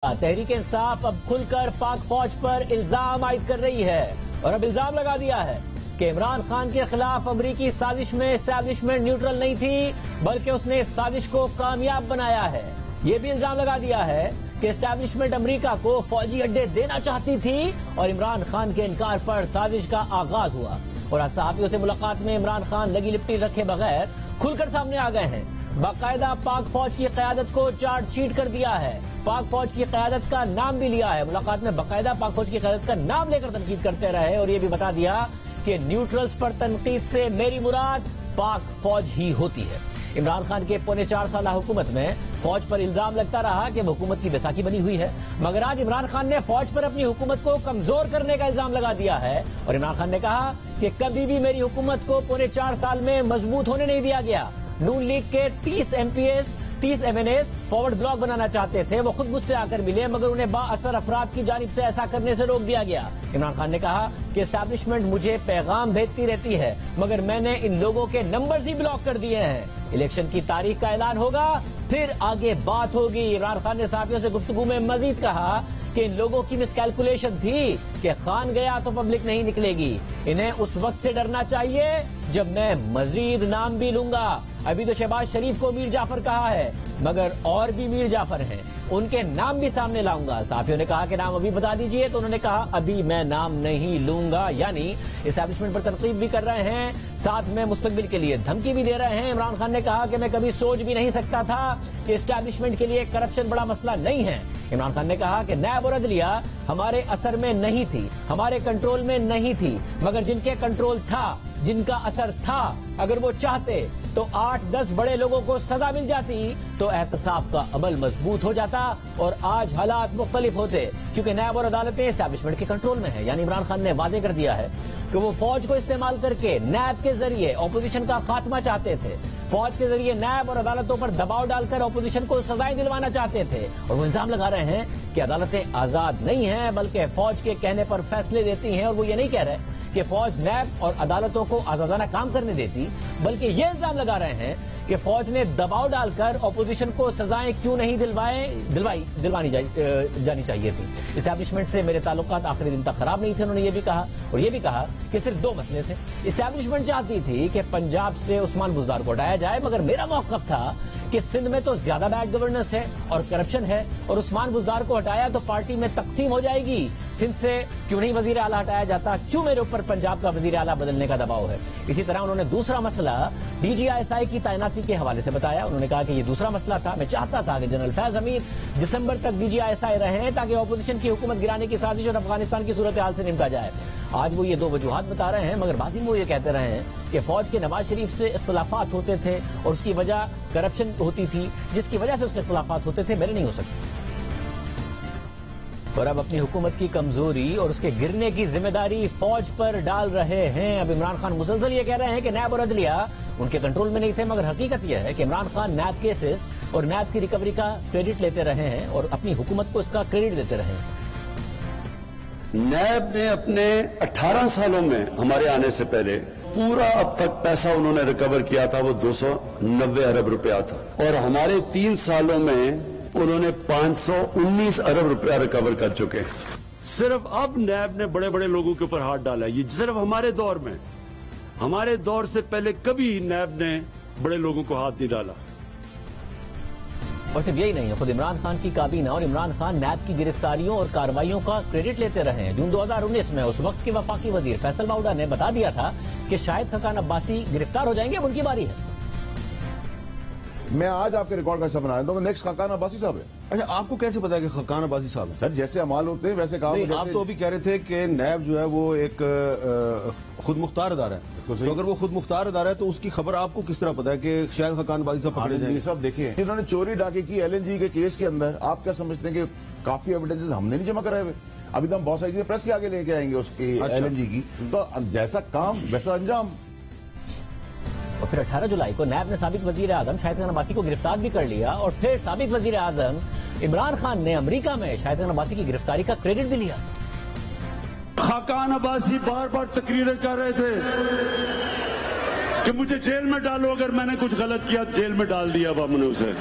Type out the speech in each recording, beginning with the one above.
तहरीक इंसाफ अब खुलकर पाक फौज पर इल्जाम आयद कर रही है और अब इल्जाम लगा दिया है कि इमरान खान के खिलाफ अमरीकी साजिश में एस्टैब्लिशमेंट न्यूट्रल नहीं थी, बल्कि उसने इस साजिश को कामयाब बनाया है। ये भी इल्जाम लगा दिया है कि एस्टैब्लिशमेंट अमरीका को फौजी अड्डे देना चाहती थी और इमरान खान के इनकार पर साजिश का आगाज हुआ। और आज सहाफियों से मुलाकात में इमरान खान लगी लिपटी रखे बगैर खुलकर सामने आ गए हैं। बाकायदा पाक फौज की क़यादत को चार्जशीट कर दिया है, पाक फौज की क़यादत का नाम भी लिया है। मुलाकात में बाकायदा पाक फौज की क़यादत का नाम लेकर तनकीद करते रहे और ये भी बता दिया कि न्यूट्रल्स पर तनकीद से मेरी मुराद पाक फौज ही होती है। इमरान खान के पौने 4 साल हुकूमत में फौज पर इल्जाम लगता रहा कि वो हुकूमत की बैसाखी बनी हुई है, मगर आज इमरान खान ने फौज पर अपनी हुकूमत को कमजोर करने का इल्जाम लगा दिया है। और इमरान खान ने कहा कि कभी भी मेरी हुकूमत को पौने 4 साल में मजबूत होने नहीं दिया गया। नून लीग के 30 MPs 30 MNAs फॉरवर्ड ब्लॉक बनाना चाहते थे, वो खुद मुझसे आकर मिले, मगर उन्हें बाअसर अफराद की जानिब से ऐसा करने से रोक दिया गया। इमरान खान ने कहा कि एस्टैब्लिशमेंट मुझे पैगाम भेजती रहती है, मगर मैंने इन लोगों के नंबर्स ही ब्लॉक कर दिए हैं। इलेक्शन की तारीख का ऐलान होगा, फिर आगे बात होगी। इमरान खान ने साथियों से गुफ्तगू में मजीद कहा कि इन लोगों की मिसकैलकुलेशन थी कि खान गया तो पब्लिक नहीं निकलेगी। इन्हें उस वक्त से डरना चाहिए जब मैं मजीद नाम भी लूंगा। अभी तो शहबाज शरीफ को मीर जाफर कहा है, मगर और भी मीर जाफर हैं, उनके नाम भी सामने लाऊंगा। साथियों ने कहा कि नाम अभी बता दीजिए, तो उन्होंने कहा अभी मैं नाम नहीं लूंगा। यानी एस्टैब्लिशमेंट पर तनकीद भी कर रहे हैं, साथ में मुस्तकबिल के लिए धमकी भी दे रहे हैं। इमरान खान ने कहा कि मैं कभी सोच भी नहीं सकता था कि एस्टैब्लिशमेंट के लिए करप्शन बड़ा मसला नहीं है। इमरान खान ने कहा कि नैब और अदलिया हमारे असर में नहीं थी, हमारे कंट्रोल में नहीं थी, मगर जिनके कंट्रोल था, जिनका असर था, अगर वो चाहते तो 8-10 बड़े लोगों को सजा मिल जाती तो एहतसाब का अमल मजबूत हो जाता और आज हालात मुख्तलिफ होते, क्योंकि नैब और अदालतें एस्टैब्लिशमेंट के कंट्रोल में है। यानी इमरान खान ने वादे कर दिया है कि वो फौज को इस्तेमाल करके नैब के जरिए ऑपोजिशन का खात्मा चाहते थे, फौज के जरिए नैब और अदालतों पर दबाव डालकर ऑपोजिशन को सजाएं दिलवाना चाहते थे। और वो इल्जाम लगा रहे हैं कि अदालतें आजाद नहीं हैं, बल्कि फौज के कहने पर फैसले देती हैं। और वो ये नहीं कह रहे कि फौज नैब और अदालतों को आजादाना काम करने देती, बल्कि ये इल्जाम लगा रहे हैं कि फौज ने दबाव डालकर ऑपोजिशन को सजाएं क्यों नहीं दिलवानी जानी चाहिए थी। एस्टैब्लिशमेंट से मेरे ताल्लुकात आखिरी दिन तक खराब नहीं थे, उन्होंने ये भी कहा। और ये भी कहा कि सिर्फ 2 मसले थे। एस्टैब्लिशमेंट चाहती थी कि पंजाब से उस्मान बुज़दार को हटाया जाए, मगर मेरा मौक़िफ़ था कि सिंध में तो ज्यादा बैड गवर्नेंस है और करप्शन है, और उस्मान बुज़दार को हटाया तो पार्टी में तकसीम हो जाएगी। सिंध से क्यों नहीं वजीर आला हटाया जाता, क्यों मेरे ऊपर पंजाब का वजीर आला बदलने का दबाव है। इसी तरह उन्होंने दूसरा मसला DGISI की तैनाती के हवाले से बताया। उन्होंने कहा कि ये दूसरा मसला था, मैं चाहता था कि जनरल फैज हमीद दिसंबर तक DGISI रहें ताकि ऑपोजिशन की हुकूमत गिराने की साजिश और अफगानिस्तान की सूरत हाल से निपटा जाए। आज वो ये 2 वजूहात बता रहे हैं, मगर बाजी में वो ये कहते रहे हैं कि फौज के नवाज शरीफ से इख्तलाफात होते थे और उसकी वजह करप्शन होती थी, जिसकी वजह से उसके इख्तलाफात होते थे, मेरे नहीं हो सकते। और अब अपनी हुकूमत की कमजोरी और उसके गिरने की जिम्मेदारी फौज पर डाल रहे हैं। अब इमरान खान मुसलसल ये कह रहे हैं कि नैब और अदलिया उनके कंट्रोल में नहीं थे, मगर हकीकत यह है कि इमरान खान नैब केसेस और नैब की रिकवरी का क्रेडिट लेते रहे हैं और अपनी हुकूमत को इसका क्रेडिट देते रहे हैं। नैब ने अपने 18 सालों में हमारे आने से पहले पूरा अब तक पैसा उन्होंने रिकवर किया था, वो 290 अरब रुपया था, और हमारे 3 सालों में उन्होंने 519 अरब रुपया रिकवर कर चुके हैं। सिर्फ अब नैब ने बड़े बड़े लोगों के ऊपर हाथ डाला है। ये सिर्फ हमारे दौर में, हमारे दौर से पहले कभी नैब ने बड़े लोगों को हाथ नहीं डाला। और सिर्फ यही नहीं है, खुद इमरान खान की काबीना और इमरान खान नैब की गिरफ्तारियों और कार्रवाइयों का क्रेडिट लेते रहे हैं। जून 2019 में उस वक्त के वफाकी वजीर फैसल बाउडा ने बता दिया था कि शायद खकान अब्बासी गिरफ्तार हो जाएंगे, अब उनकी बारी है। मैं आज आपके रिकॉर्ड का हिस्सा बना दूंगा, नेक्स्ट खकान अब्बासी साहब है। अच्छा, आपको कैसे पता है कि खकान अब्बासी साहब है? सर जैसे अमाल होते हैं वैसे काम। आप तो अभी कह रहे थे कि नैब जो है वो एक खुद मुख्तार अदारा है, तो अगर वो खुद मुख्तार अदारा है तो उसकी खबर आपको किस तरह पता है कि शायद खकान अब्बासी साहब पकड़े जाएंगे? सब देखिए, इन्होंने चोरी डाके की LNG के केस के अंदर, आप क्या समझते हैं कि काफी एविडेंसेस हमने नहीं जमा कराए हुए? अभी तो हम बहुत सारी चीजें प्रेस के आगे लेके आएंगे उसकी। LNG की तो जैसा काम वैसा अंजाम। और फिर 18 जुलाई को नैब ने साबिक वजीर आजम शाहिद खान अब्बासी को गिरफ्तार भी कर लिया, और फिर साबिक वजीर आजम इमरान खान ने अमेरिका में शाहिद खान अब्बासी की गिरफ्तारी का क्रेडिट भी लिया। खकान अब्बासी बार बार तकरीरें कर रहे थे कि मुझे जेल में डालो, अगर मैंने कुछ गलत किया जेल में डाल दिया अब हमने उसे।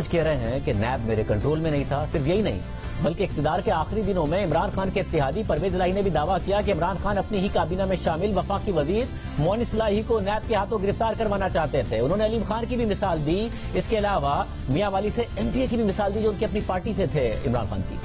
آج کہہ رہے ہیں کہ نیب میرے کنٹرول میں نہیں تھا. صرف یہی نہیں بلکہ اقتدار کے آخری دنوں میں عمران خان کے اتحادی پرویز الہی نے بھی دعویٰ کیا کہ عمران خان اپنی ہی کابینہ میں شامل وفاقی وزیر مونس الہی کو نیب کے ہاتھوں گرفتار کروانا چاہتے تھے. انہوں نے علیم خان کی بھی مثال دی. اس کے علاوہ میاں والی سے MTA کی بھی مثال دی جو ان کی اپنی پارٹی سے تھے عمران خان کی.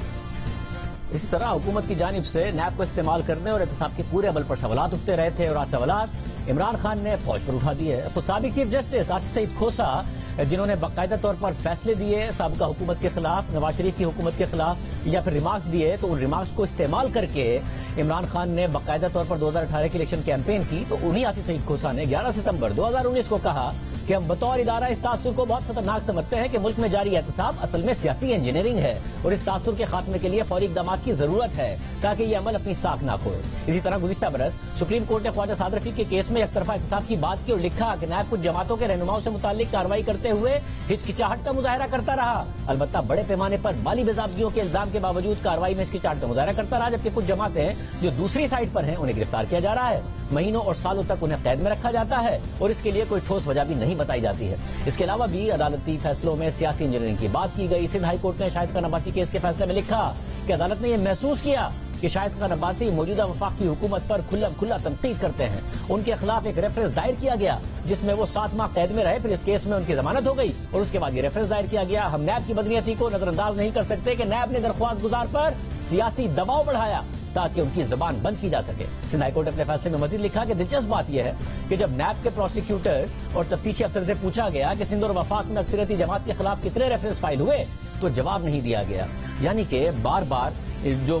اسی طرح حکومت کی جانب سے نیب کو استعمال کرنے اور احتساب کے پورے عمل پر سوالات اٹھتے رہے تھے اور آج سوالات عمران خان نے فوج پر اٹھا دیے. تو سابق چیف جسٹس آصف سعید کھوسا جنہوں نے باقاعدہ طور پر فیصلے دیے سابقہ حکومت کے خلاف, نواز شریف کی حکومت کے خلاف یا پھر ریمارکس دیے, تو ان ریمارکس کو استعمال کر کے عمران خان نے باقاعدہ طور پر 2018 کی الیکشن کیمپین کی. تو انہی آصف سعید کھوسا نے 11 ستمبر 2019 کو کہا کہ ہم بطور ادارہ اس تاثر کو بہت خطرناک سمجھتے ہیں کہ ملک میں جاری احتساب اصل میں سیاسی انجینئرنگ ہے اور اس تاثر کے خاتمے کے لیے فوری اقدامات کی ضرورت ہے تاکہ یہ عمل اپنی ساکھ نہ کھوئے. اسی طرح گزشتہ برس سپریم کورٹ نے خواجہ سعد رفیق کے کیس میں یک طرفہ احتساب کی بات کی اور لکھا کہ نیب کچھ جماعتوں کے رہنماؤں سے متعلق کارروائی کرتے ہوئے ہچکچاہٹ کا مظاہرہ کرتا رہا. البتہ بڑے پیمانے پر مالی بے ضابطگیوں کے الزام کے باوجود کارروائی میں ہچکچاہٹ کا مظاہرہ کرتا رہا, جبکہ کچھ جماعتیں جو دوسری سائٹ پر ہیں انہیں گرفتار کیا جا رہا ہے, مہینوں اور سالوں تک انہیں قید میں رکھا جاتا ہے اور اس کے لیے کوئی ٹھوس وجہ بھی نہیں بتائی جاتی ہے. اس کے علاوہ بھی عدالتی فیصلوں میں سیاسی انجینئرنگ کی بات کی گئی. سندھ ہائی کورٹ نے شاہد خان عباسی کیس کے فیصلے میں لکھا کہ عدالت نے یہ محسوس کیا کہ شاہد خان عباسی موجودہ وفاقی حکومت پر کھلا تنقید کرتے ہیں. ان کے خلاف ایک ریفرنس دائر کیا گیا جس میں وہ 7 ماہ قید میں رہے, پھر اس کیس میں ان کی ضمانت ہو گئی اور اس کے بعد یہ ریفرنس دائر کیا گیا. ہم نیب کی بدنیتی کو نظر انداز نہیں کر سکتے کہ نیب نے درخواست گزار پر سیاسی دباؤ بڑھایا تاکہ ان کی زبان بند کی جا سکے. سندھ ہائی کورٹ نے اپنے فیصلے میں مزید لکھا کہ دلچسپ بات یہ ہے کہ جب نیب کے پروسیکیوٹرز اور تفتیشی افسر سے پوچھا گیا کہ سندھ اور وفاق میں اکثریتی جماعت کے خلاف کتنے ریفرنس فائل ہوئے تو جواب نہیں دیا گیا. یعنی کہ بار بار جو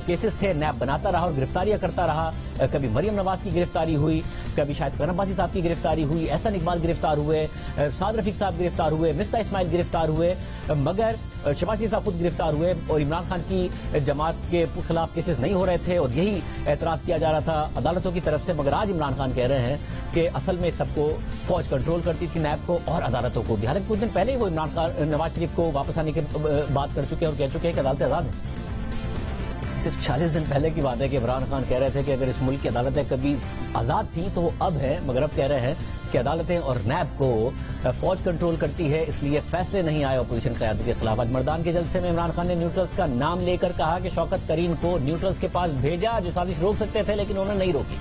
کیسز تھے نیب بناتا رہا اور گرفتاریاں کرتا رہا. کبھی مریم نواز کی گرفتاری ہوئی, کبھی شاہد خان عباسی صاحب کی گرفتاری ہوئی, احسن اقبال گرفتار ہوئے, سعد رفیق صاحب گرفتار ہوئے, مفتاح اسماعیل گرفتار ہوئے, مگر شہباز شریف صاحب خود گرفتار ہوئے اور عمران خان کی جماعت کے خلاف کیسز نہیں ہو رہے تھے اور یہی اعتراض کیا جا رہا تھا عدالتوں کی طرف سے. مگر آج عمران خان کہہ رہے ہیں کہ اصل میں سب کو فوج کنٹرول کرتی تھی, نیب کو اور عدالتوں کو بھی. حالانکہ کچھ دن پہلے ہی وہ عمران خان نواز شریف کو واپس آنے کی بات کر چکے ہیں اور کہہ چکے ہیں کہ عدالتیں آزاد ہیں. صرف 40 دن پہلے کی بات ہے کہ عمران خان کہہ رہے تھے کہ اگر اس ملک کی عدالتیں کبھی آزاد تھیں تو وہ اب ہیں, مگر اب کہہ رہے ہیں کہ عدالتیں اور نیب کو فوج کنٹرول کرتی ہے, اس لیے فیصلے نہیں آئے اپوزیشن قیادت کے خلاف. آج مردان کے جلسے میں عمران خان نے نیوٹرلز کا نام لے کر کہا کہ شوکت کریم کو نیوٹرلز کے پاس بھیجا جو سازش روک سکتے تھے لیکن انہوں نے نہیں روکی.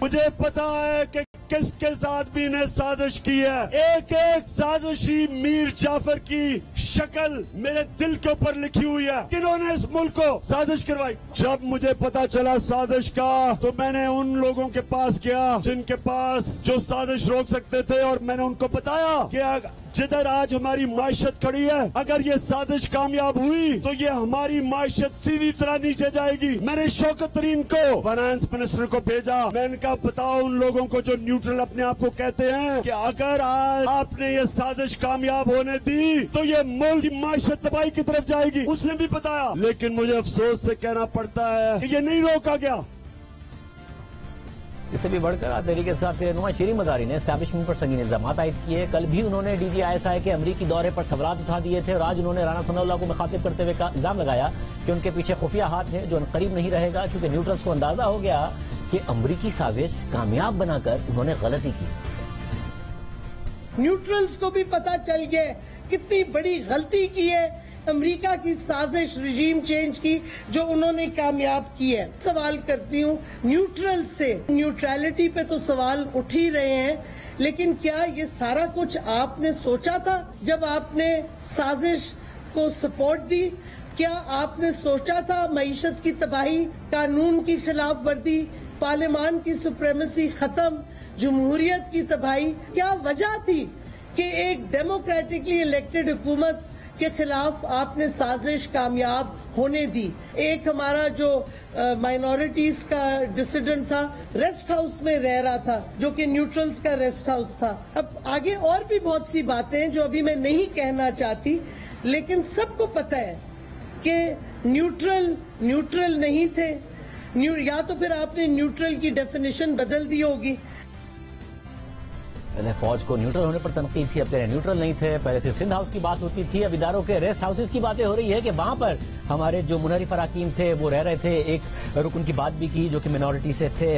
مجھے پتا ہے کہ کس کے ساتھ بھی نے سازش کی ہے. ایک ایک سازشی میر جعفر کی شکل میرے دل کے اوپر لکھی ہوئی ہے. کنہوں نے اس ملک کو سازش کروائی؟ جب مجھے پتا چلا سازش کا تو میں نے ان لوگوں کے پاس گیا جن کے پاس جو سازش روک سکتے تھے اور میں نے ان کو بتایا کہ جدھر آج ہماری معیشت کھڑی ہے اگر یہ سازش کامیاب ہوئی تو یہ ہماری معیشت سیدھی طرح نیچے جائے گی. میں نے شوکت ترین کو فائنانس منسٹر کو بھیجا, میں نے کہا بتاؤ ان لوگوں کو جو نیوٹرل اپنے آپ کو کہتے ہیں کہ اگر آج آپ نے یہ سازش کامیاب ہونے دی تو یہ ملک کی معیشت تباہی کی طرف جائے گی. اس نے بھی بتایا, لیکن مجھے افسوس سے کہنا پڑتا ہے کہ یہ نہیں روکا گیا. اس سے بھی بڑھ کر تحریک انصاف کے رہنما شیریں مزاری نے اسٹیبلشمنٹ پر سنگین الزامات عائد کیے. کل بھی انہوں نے DGI کے امریکی دورے پر سوالات اٹھا دیے تھے اور آج انہوں نے رانا ثناء اللہ کو مخاطب کرتے ہوئے الزام لگایا کہ ان کے پیچھے خفیہ ہاتھ ہے جو قریب نہیں رہے گا کیونکہ نیوٹرلز کو اندازہ ہو گیا کہ امریکی سازش کامیاب بنا کر انہوں نے غلطی کی. نیوٹرلز کو بھی پتا چل گیا کتنی بڑی غلطی کی ہے امریکہ کی سازش رجیم چینج کی جو انہوں نے کامیاب کی ہے. سوال کرتی ہوں نیوٹرل سے, نیوٹرلٹی پہ تو سوال اٹھ ہی رہے ہیں لیکن کیا یہ سارا کچھ آپ نے سوچا تھا جب آپ نے سازش کو سپورٹ دی؟ کیا آپ نے سوچا تھا معیشت کی تباہی, قانون کی خلاف ورزی, پارلیمان کی سپریمیسی ختم, جمہوریت کی تباہی؟ کیا وجہ تھی کہ ایک ڈیموکریٹکلی الیکٹڈ حکومت کے خلاف آپ نے سازش کامیاب ہونے دی؟ ایک ہمارا جو مائنورٹیز کا ڈسیڈنٹ تھا ریسٹ ہاؤس میں رہ رہا تھا جو کہ نیوٹرلز کا ریسٹ ہاؤس تھا. اب آگے اور بھی بہت سی باتیں جو ابھی میں نہیں کہنا چاہتی لیکن سب کو پتہ ہے کہ نیوٹرل نہیں تھے, یا تو پھر آپ نے نیوٹرل کی ڈیفینیشن بدل دی ہوگی. پہلے فوج کو نیوٹرل ہونے پر تنقید تھی, اب کہہ رہے نیوٹرل نہیں تھے. پہلے صرف سندھ ہاؤس کی بات ہوتی تھی, اب اداروں کے ریسٹ ہاؤسز کی باتیں ہو رہی ہے کہ وہاں پر ہمارے جو منحرف اراکین تھے وہ رہ رہے تھے. ایک رکن کی بات بھی کی جو کہ منورٹی سے تھے.